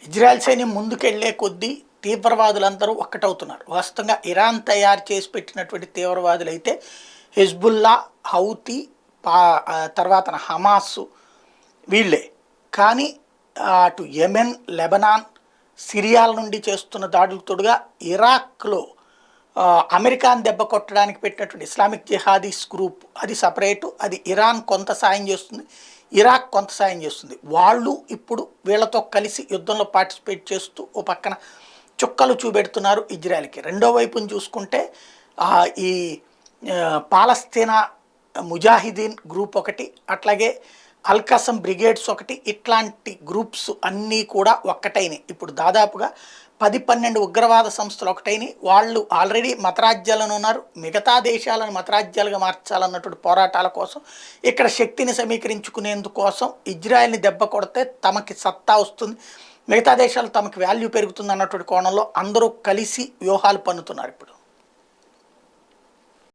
Israel సైన్యం ముందుకెళ్లే కొద్దీ తీవ్రవాదులందరూ ఒక్కటవుతున్నారు. వాస్తవంగా ఇరాన్ తయారు చేసి పెట్టినటువంటి తీవ్రవాదులు అయితే హెజ్బుల్లా, హౌతీ, తర్వాత హమాస్ వీళ్ళే. కానీ అటు యెమెన్, లెబనాన్, సిరియాల నుండి చేస్తున్న దాడులకు తోడుగా ఇరాక్లో అమెరికాను దెబ్బ కొట్టడానికి పెట్టినటువంటి ఇస్లామిక్ జిహాదీస్ గ్రూప్ అది సపరేటు. అది ఇరాన్ కొంత సాయం చేస్తుంది, ఇరాక్ కొంత సాయం చేస్తుంది. వాళ్ళు ఇప్పుడు వీళ్ళతో కలిసి యుద్ధంలో పార్టిసిపేట్ చేస్తూ ఓ పక్కన చుక్కలు చూపెడుతున్నారు ఇజ్రాయెల్కి. రెండో వైపుని చూసుకుంటే ఈ పాలస్తీనా ముజాహిదీన్ గ్రూప్ ఒకటి, అట్లాగే అల్కసం బ్రిగేడ్స్ ఒకటి, ఇట్లాంటి గ్రూప్స్ అన్నీ కూడా ఒక్కటైనాయి. ఇప్పుడు దాదాపుగా 10-12 ఉగ్రవాద సంస్థలు ఒకటైనాయి. వాళ్ళు ఆల్రెడీ మతరాజ్యాలను ఉన్నారు. మిగతా దేశాలను మతరాజ్యాలుగా మార్చాలన్నటువంటి పోరాటాల కోసం ఇక్కడ శక్తిని సమీకరించుకునేందుకోసం ఇజ్రాయెల్ని దెబ్బ కొడితే తమకి సత్తా వస్తుంది, మిగతా దేశాలు తమకి వాల్యూ పెరుగుతుంది అన్నటువంటి కోణంలో అందరూ కలిసి వ్యూహాలు పన్నుతున్నారు ఇప్పుడు.